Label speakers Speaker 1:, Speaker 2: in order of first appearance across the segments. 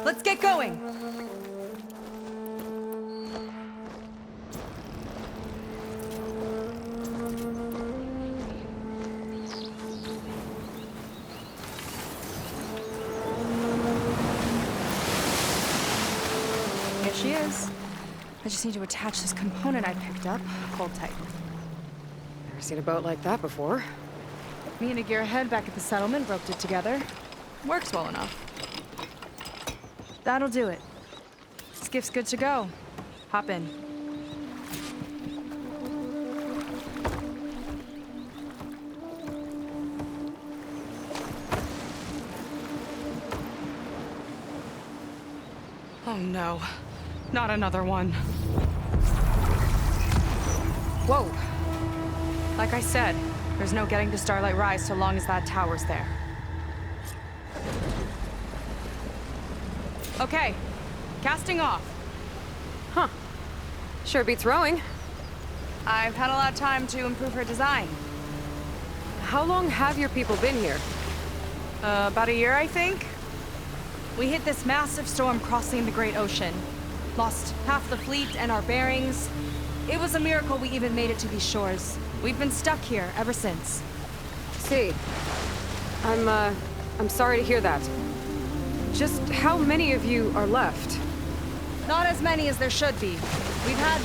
Speaker 1: Let's get going! Here she is. I just need to attach this component I picked up. Hold tight.
Speaker 2: Never seen a boat like that before.
Speaker 1: Me and a gearhead back at the settlement roped it together. Works well enough. That'll do it. Skiff's good to go. Hop in. Oh no. Not another one. Whoa. Like I said, there's no getting to Starlight Rise so long as that tower's there. Okay, casting off.
Speaker 2: Huh. Sure beats rowing.
Speaker 1: I've had a lot of time to improve her design.
Speaker 2: How long have your people been here?
Speaker 1: About a year, I think. We hit this massive storm crossing the Great Ocean. Lost half the fleet and our bearings. It was a miracle we even made it to these shores. We've been stuck here ever since.
Speaker 2: See, I'm sorry to hear that. Just how many of you are left?
Speaker 1: Not as many as there should be. We've had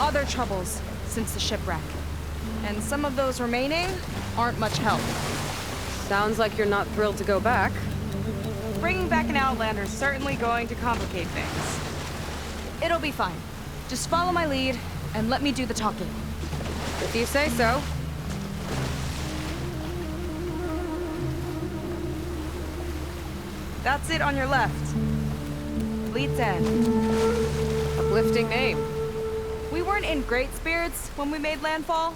Speaker 1: other troubles since the shipwreck. And some of those remaining aren't much help.
Speaker 2: Sounds like you're not thrilled to go back.
Speaker 1: Bringing back an Outlander's certainly going to complicate things. It'll be fine. Just follow my lead and let me do the talking.
Speaker 2: If you say so.
Speaker 1: That's it on your left. Lead's End.
Speaker 2: Uplifting name.
Speaker 1: We weren't in great spirits when we made landfall.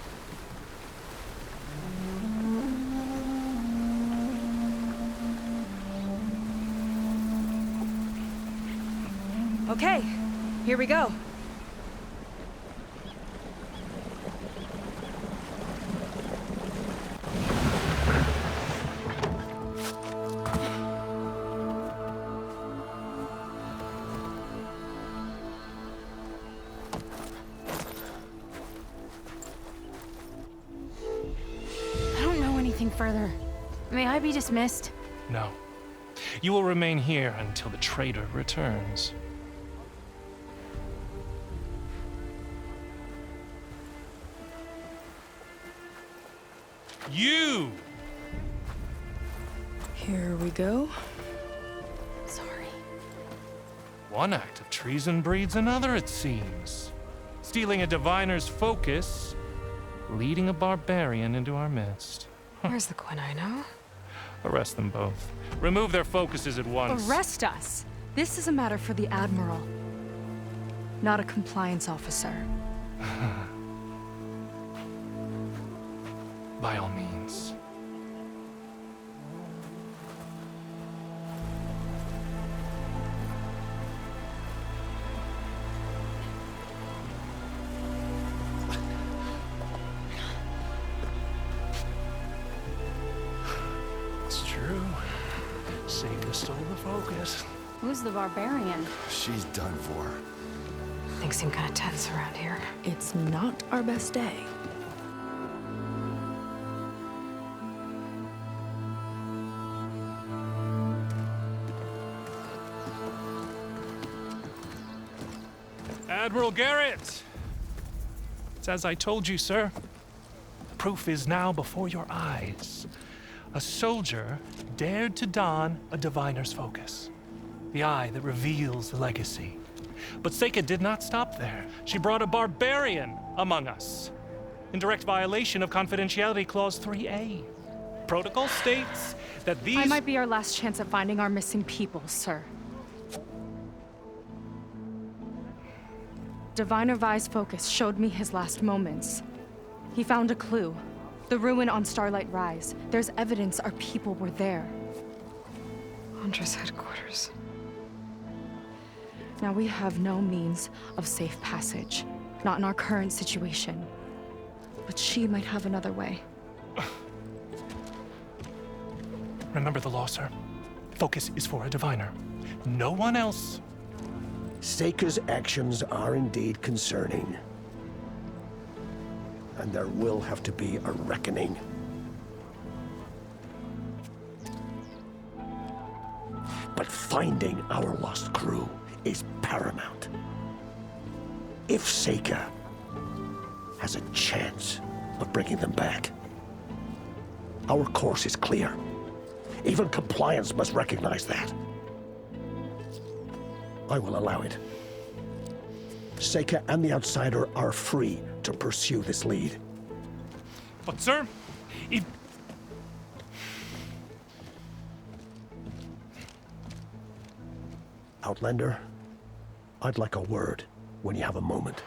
Speaker 1: Okay, here we go.
Speaker 3: Further. May I be dismissed?
Speaker 4: No. You will remain here until the traitor returns. You!
Speaker 1: Here we go.
Speaker 3: Sorry.
Speaker 4: One act of treason breeds another, it seems. Stealing a diviner's focus, leading a barbarian into our midst.
Speaker 2: Where's the Quen I know?
Speaker 4: Arrest them both. Remove their focuses at once.
Speaker 1: Arrest us! This is a matter for the Admiral, not a compliance officer.
Speaker 4: By all means. It's true. Saber stole the focus.
Speaker 3: Who's the barbarian?
Speaker 5: She's done for.
Speaker 2: Things seem kind of tense around here.
Speaker 1: It's not our best day.
Speaker 4: Admiral Garrett! It's as I told you, sir. The proof is now before your eyes. A soldier dared to don a diviner's focus. The eye that reveals the legacy. But Seika did not stop there. She brought a barbarian among us. In direct violation of Confidentiality Clause 3A. Protocol states that these...
Speaker 1: I might be our last chance at finding our missing people, sir. Diviner Vi's focus showed me his last moments. He found a clue. The ruin on Starlight Rise. There's evidence our people were there.
Speaker 2: Hunter's headquarters.
Speaker 1: Now we have no means of safe passage. Not in our current situation. But she might have another way.
Speaker 4: Remember the law, sir. Focus is for a diviner. No one else.
Speaker 5: Seika's actions are indeed concerning. And there will have to be a reckoning. But finding our lost crew is paramount. If Seika has a chance of bringing them back, our course is clear. Even compliance must recognize that. I will allow it. Seika and the Outsider are free to pursue this lead.
Speaker 4: But, sir, if...
Speaker 5: Outlander, I'd like a word when you have a moment.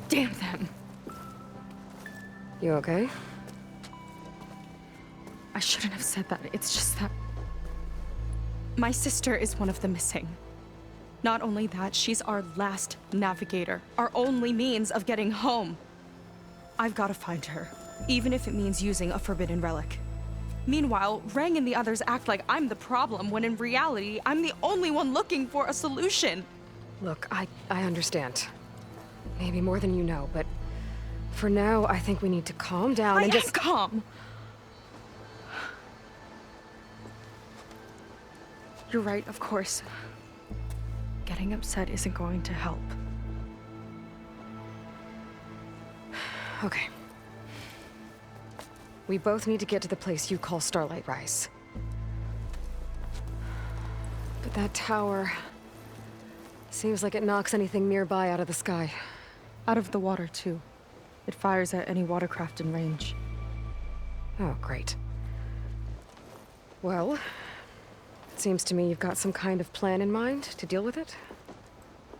Speaker 3: Damn them.
Speaker 2: You okay?
Speaker 1: I shouldn't have said that. It's just that... my sister is one of the missing. Not only that, she's our last navigator, our only means of getting home. I've got to find her, even if it means using a forbidden relic. Meanwhile, Rang and the others act like I'm the problem, when in reality, I'm the only one looking for a solution.
Speaker 2: Look, I understand. Maybe more than you know, but for now, I think we need to calm down and just...
Speaker 1: calm. You're right, of course. Getting upset isn't going to help.
Speaker 2: Okay. We both need to get to the place you call Starlight Rise. But that tower... seems like it knocks anything nearby out of the sky.
Speaker 1: Out of the water, too. It fires at any watercraft in range.
Speaker 2: Oh, great. Well, it seems to me you've got some kind of plan in mind to deal with it.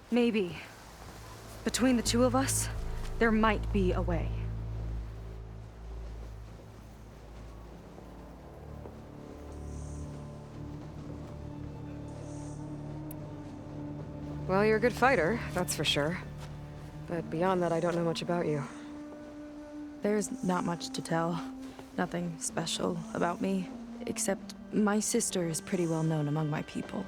Speaker 1: Maybe. Between the two of us, there might be a way.
Speaker 2: Well, you're a good fighter, that's for sure. But beyond that, I don't know much about you.
Speaker 1: There's not much to tell. Nothing special about me. Except my sister is pretty well known among my people.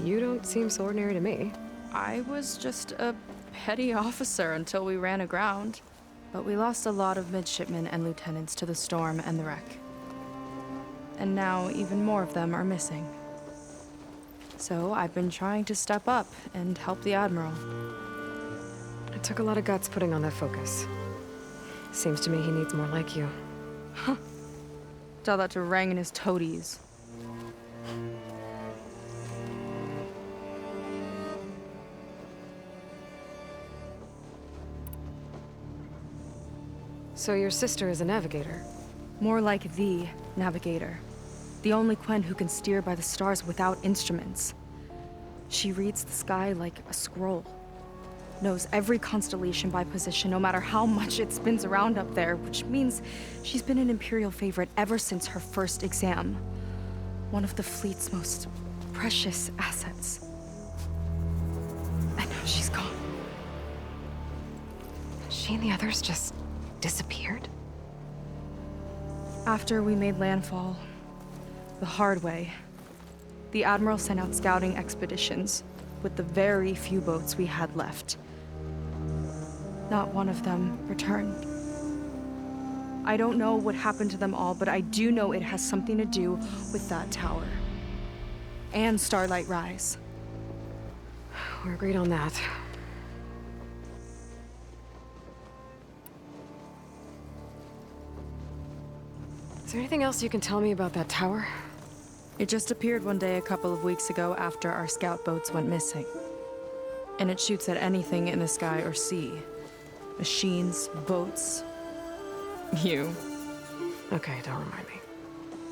Speaker 2: You don't seem so ordinary to me.
Speaker 1: I was just a petty officer until we ran aground. But we lost a lot of midshipmen and lieutenants to the storm and the wreck. And now even more of them are missing. So I've been trying to step up and help the Admiral.
Speaker 2: It took a lot of guts putting on that focus. Seems to me he needs more like you.
Speaker 1: Tell that to Rang and his toadies.
Speaker 2: So your sister is a navigator?
Speaker 1: More like the navigator. The only Quen who can steer by the stars without instruments. She reads the sky like a scroll. Knows every constellation by position, no matter how much it spins around up there, which means she's been an Imperial favorite ever since her first exam. One of the fleet's most precious assets. And now she's gone.
Speaker 2: She and the others just disappeared?
Speaker 1: After we made landfall, the hard way, the Admiral sent out scouting expeditions with the very few boats we had left. Not one of them returned. I don't know what happened to them all, but I do know it has something to do with that tower. And Starlight Rise.
Speaker 2: We're agreed on that. Is there anything else you can tell me about that tower?
Speaker 1: It just appeared one day a couple of weeks ago after our scout boats went missing. And it shoots at anything in the sky or sea. Machines, boats, you.
Speaker 2: Okay, don't remind me.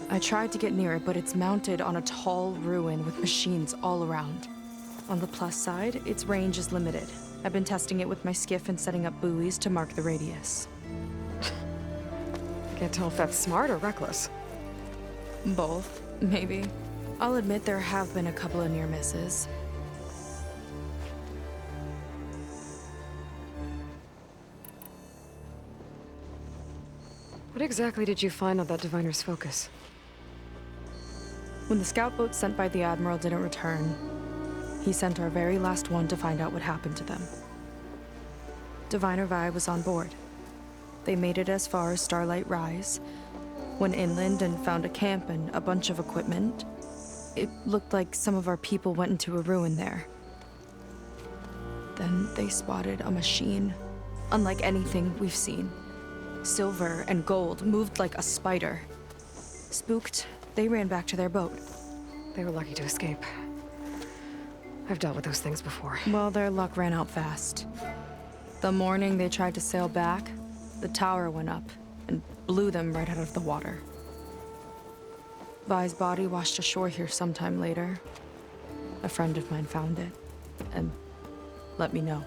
Speaker 1: I tried to get near it, but it's mounted on a tall ruin with machines all around. On the plus side, its range is limited. I've been testing it with my skiff and setting up buoys to mark the radius.
Speaker 2: Can't tell if that's smart or reckless.
Speaker 3: Both, maybe. I'll admit there have been a couple of near misses.
Speaker 2: What exactly did you find on that diviner's focus?
Speaker 3: When the scout boat sent by the Admiral didn't return, he sent our very last one to find out what happened to them. Diviner Vi was on board. They made it as far as Starlight Rise, went inland and found a camp and a bunch of equipment. It looked like some of our people went into a ruin there. Then they spotted a machine, unlike anything we've seen. Silver and gold moved like a spider. Spooked, they ran back to their boat.
Speaker 2: They were lucky to escape. I've dealt with those things before.
Speaker 3: Well, their luck ran out fast. The morning they tried to sail back, the tower went up and blew them right out of the water. Vi's body washed ashore here sometime later. A friend of mine found it and let me know.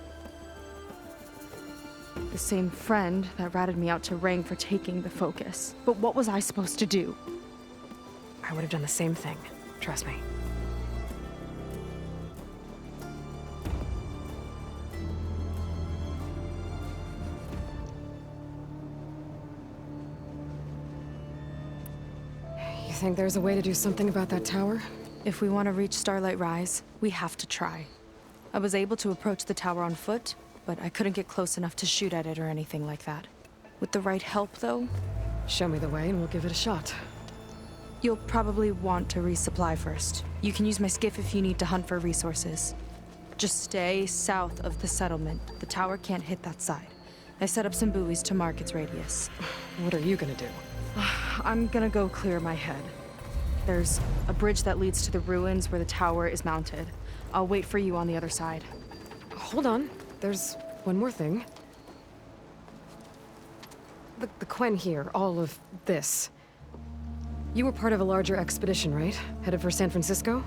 Speaker 3: The same friend that ratted me out to Rang for taking the focus. But what was I supposed to do?
Speaker 2: I would have done the same thing. Trust me. You think there's a way to do something about that tower?
Speaker 3: If we want to reach Starlight Rise, we have to try. I was able to approach the tower on foot, but I couldn't get close enough to shoot at it or anything like that. With the right help, though,
Speaker 2: Show me the way and we'll give it a shot.
Speaker 3: you'll probably want to resupply first. You can use my skiff if you need to hunt for resources. Just stay south of the settlement. The tower can't hit that side. I set up some buoys to mark its radius.
Speaker 2: What are you gonna do?
Speaker 3: I'm gonna go clear my head. There's a bridge that leads to the ruins where the tower is mounted. I'll wait for you on the other side.
Speaker 2: Hold on. There's one more thing. The Quen here, all of this. You were part of a larger expedition, right? Headed for San Francisco?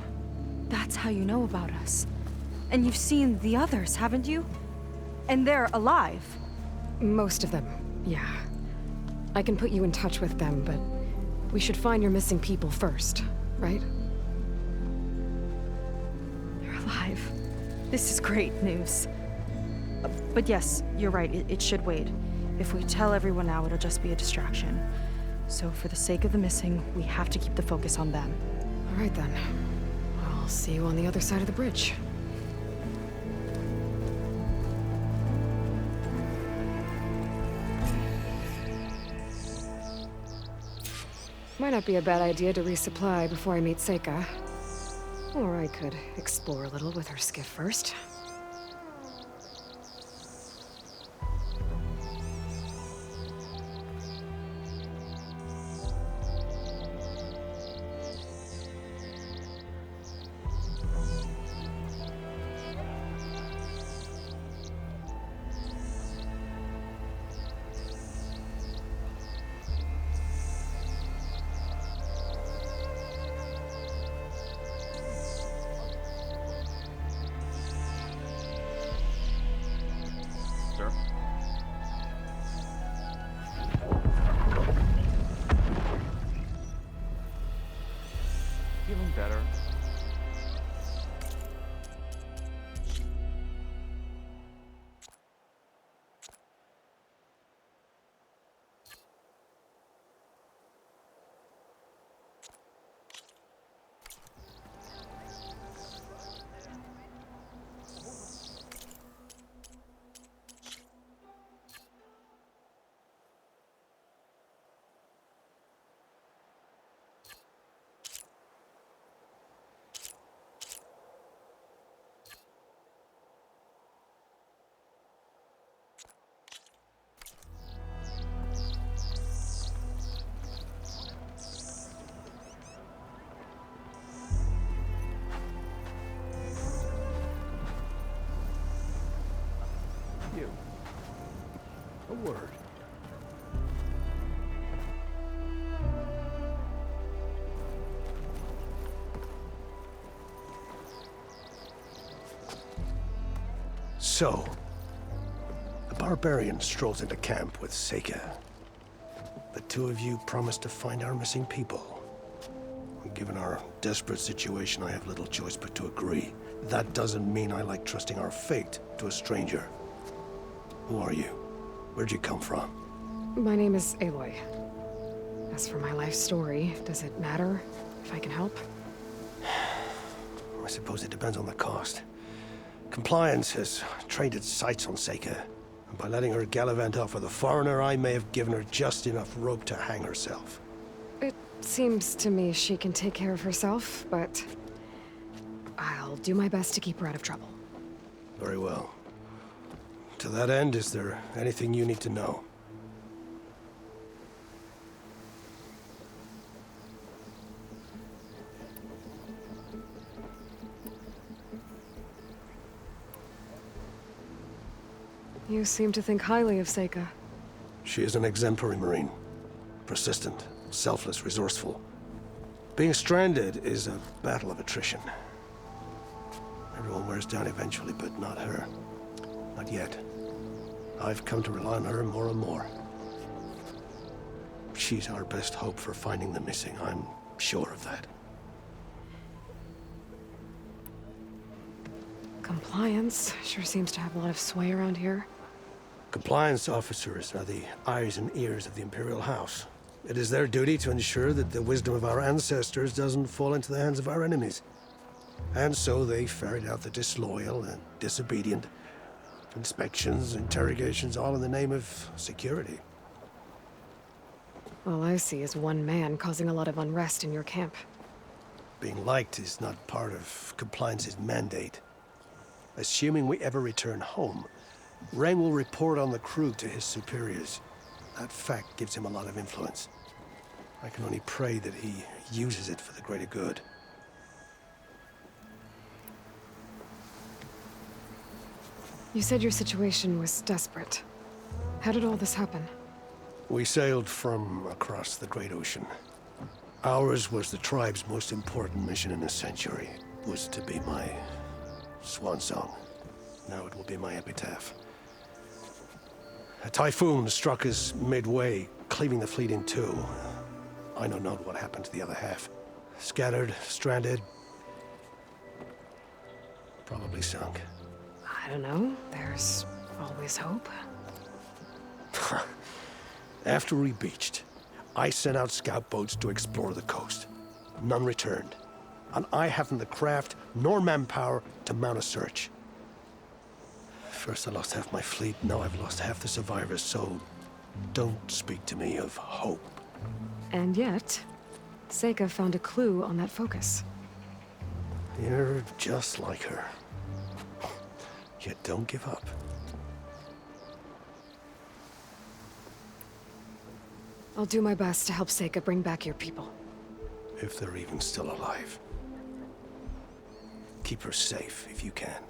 Speaker 3: That's how you know about us. And you've seen the others, haven't you? And they're alive.
Speaker 2: Most of them, yeah. I can put you in touch with them, but we should find your missing people first, right?
Speaker 3: They're alive. This is great news. But yes, you're right, it should wait. If we tell everyone now, it'll just be a distraction. So for the sake of the missing, we have to keep the focus on them.
Speaker 2: All right then. I'll see you on the other side of the bridge. Might not be a bad idea to resupply before I meet Seika. Or I could explore a little with her skiff first.
Speaker 6: Sir? Feeling better?
Speaker 5: You. A word. So, the barbarian strolls into camp with Seika. The two of you promised to find our missing people. Given our desperate situation, I have little choice but to agree. That doesn't mean I like trusting our fate to a stranger. Who are you? Where'd you come from?
Speaker 2: My name is Aloy. As for my life story, does it matter if I can help?
Speaker 5: I suppose it depends on the cost. Compliance has trained its sights on Seika, and by letting her gallivant off with a foreigner, I may have given her just enough rope to hang herself.
Speaker 2: It seems to me she can take care of herself, but I'll do my best to keep her out of trouble.
Speaker 5: Very well. To that end, is there anything you need to know?
Speaker 2: You seem to think highly of Seika.
Speaker 5: She is an exemplary Marine. Persistent, selfless, resourceful. Being stranded is a battle of attrition. Everyone wears down eventually, but not her. Not yet. I've come to rely on her more and more. She's our best hope for finding the missing. I'm sure of that.
Speaker 2: Compliance sure seems to have a lot of sway around here.
Speaker 5: Compliance officers are the eyes and ears of the Imperial House. It is their duty to ensure that the wisdom of our ancestors doesn't fall into the hands of our enemies. And so they ferret out the disloyal and disobedient. Inspections, interrogations, all in the name of security.
Speaker 2: All I see is one man causing a lot of unrest in your camp.
Speaker 5: Being liked is not part of Compliance's mandate. Assuming we ever return home, Reng will report on the crew to his superiors. That fact gives him a lot of influence. I can only pray that he uses it for the greater good.
Speaker 2: You said your situation was desperate. How did all this happen?
Speaker 5: We sailed from across the Great Ocean. Ours was the tribe's most important mission in a century. It was to be my swan song. Now it will be my epitaph. A typhoon struck us midway, cleaving the fleet in two. I know not what happened to the other half. Scattered, stranded, probably sunk.
Speaker 2: I don't know. There's always hope.
Speaker 5: After we beached, I sent out scout boats to explore the coast. None returned. And I haven't the craft nor manpower to mount a search. First I lost half my fleet, now I've lost half the survivors, so don't speak to me of hope.
Speaker 2: And yet, Seika found a clue on that focus.
Speaker 5: You're just like her. Yet don't give up.
Speaker 2: I'll do my best to help Seika bring back your people.
Speaker 5: If they're even still alive. Keep her safe if you can.